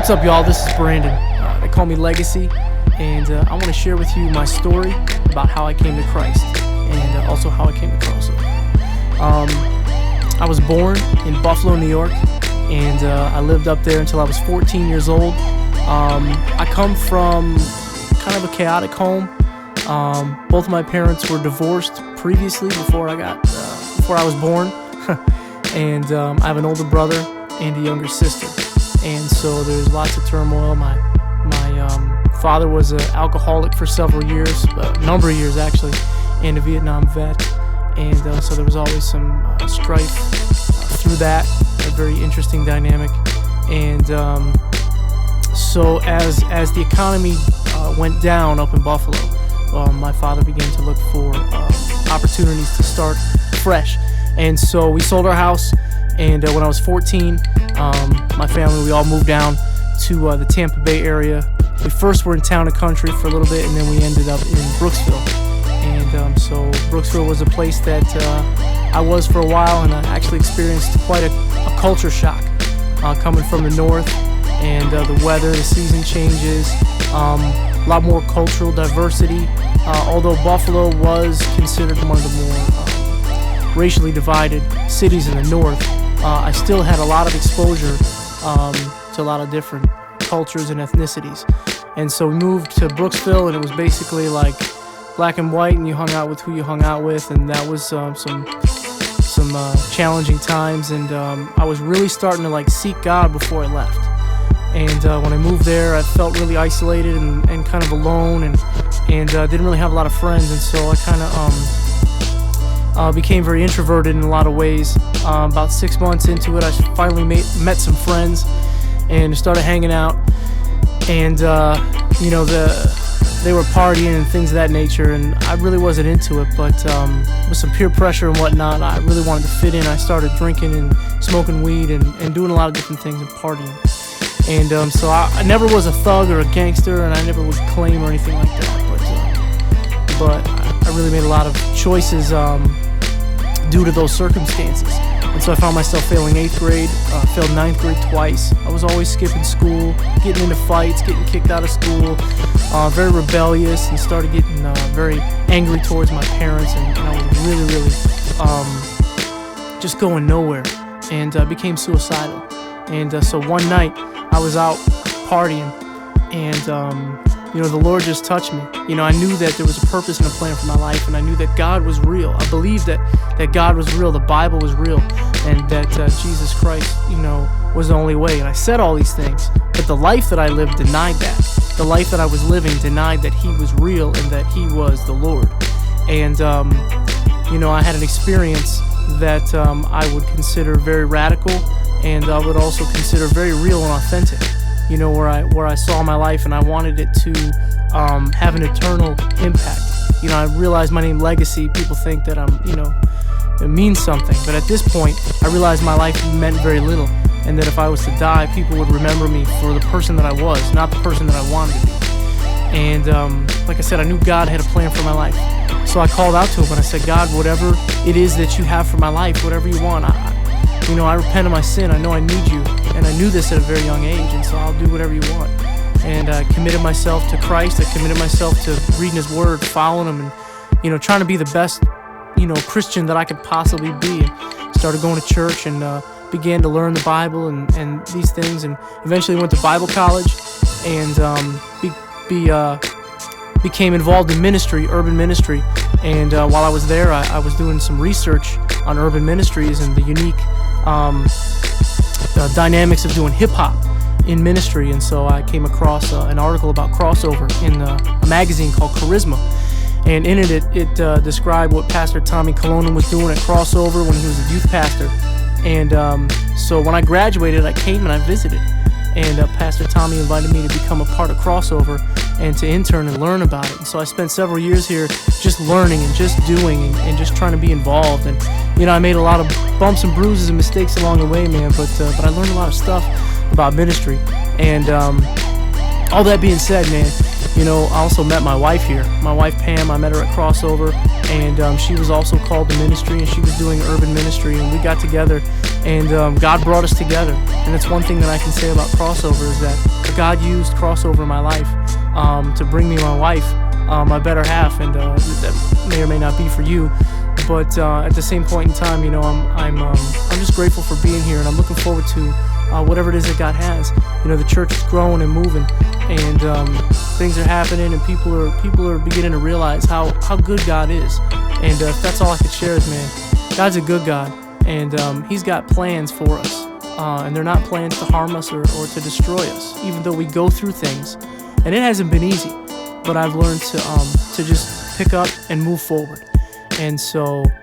What's up, y'all? This is Brandon. They call me Legacy, and I want to share with you my story about how I came to Christ and also how I came to Crossover. I was born in Buffalo, New York, and I lived up there until I was 14 years old. I come from kind of a chaotic home. Both my parents were divorced previously before I was born, and I have an older brother and a younger sister. And so there's lots of turmoil. My father was an alcoholic for several years, a number of years actually, and a Vietnam vet. And so there was always some strife through that, a very interesting dynamic. And so as the economy went down up in Buffalo, my father began to look for opportunities to start fresh. And so we sold our house, and when I was 14, my family, we all moved down to the Tampa Bay area. We first were in Town and Country for a little bit, and then we ended up in Brooksville. And so Brooksville was a place that I was for a while, and I actually experienced quite a culture shock coming from the north, and the weather, the season changes, a lot more cultural diversity. Although Buffalo was considered one of the more racially divided cities in the north, I still had a lot of exposure to a lot of different cultures and ethnicities. And so we moved to Brooksville, and it was basically like black and white, and you hung out with who you hung out with, and that was some challenging times. And I was really starting to seek God before I left. And when I moved there, I felt really isolated and kind of alone, and didn't really have a lot of friends. And so I kind of became very introverted in a lot of ways. About 6 months into it, I finally met some friends and started hanging out. And they were partying and things of that nature, and I really wasn't into it. But with some peer pressure and whatnot, I really wanted to fit in. I started drinking and smoking weed and doing a lot of different things and partying. And so I never was a thug or a gangster, and I never would claim or anything like that. But I really made a lot of choices due to those circumstances. And so I found myself failing 8th grade, failed 9th grade twice. I was always skipping school, getting into fights, getting kicked out of school, very rebellious, and started getting very angry towards my parents. And I was really just going nowhere, and became suicidal. And so one night I was out partying, and the Lord just touched me. I knew that there was a purpose and a plan for my life, and I knew that God was real. I believed that God was real, the Bible was real, and that Jesus Christ, was the only way. And I said all these things, but the life that I lived denied that. The life that I was living denied that He was real and that He was the Lord. And I had an experience that I would consider very radical, and I would also consider very real and authentic. Where I saw my life, and I wanted it to have an eternal impact. I realized my name Legacy. People think that it means something, but at this point, I realized my life meant very little, and that if I was to die, people would remember me for the person that I was, not the person that I wanted to be. And like I said, I knew God had a plan for my life, so I called out to Him and I said, God, whatever it is that You have for my life, whatever You want, I repent of my sin. I know I need You, and I knew this at a very young age, and so I'll do whatever You want. And I committed myself to Christ. I committed myself to reading His Word, following Him, and trying to be the best Christian that I could possibly be. And started going to church, and began to learn the Bible and these things, and eventually went to Bible college, and became involved in ministry, urban ministry. And while I was there, I was doing some research on urban ministries and the unique dynamics of doing hip-hop in ministry. And so I came across an article about crossover in a magazine called Charisma, and in it described what Pastor Tommy Cologne was doing at Crossover when he was a youth pastor. And so when I graduated, I came and I visited, and Pastor Tommy invited me to become a part of Crossover and to intern and learn about it. And so I spent several years here just learning and just doing and just trying to be involved. And I made a lot of bumps and bruises and mistakes along the way, man, but I learned a lot of stuff about ministry. And all that being said, man, I also met my wife here. My wife Pam, I met her at Crossover, and she was also called to ministry, and she was doing urban ministry, and we got together, and God brought us together. And that's one thing that I can say about Crossover, is that God used crossover in my life to bring me my wife, my better half, and that may or may not be for you. But at the same point in time, I'm just grateful for being here, and I'm looking forward to whatever it is that God has. The church is growing and moving, and things are happening, and people are beginning to realize how good God is. And if that's all I could share is, man, God's a good God, and He's got plans for us, and they're not plans to harm us or to destroy us, even though we go through things, and it hasn't been easy. But I've learned to just pick up and move forward. And so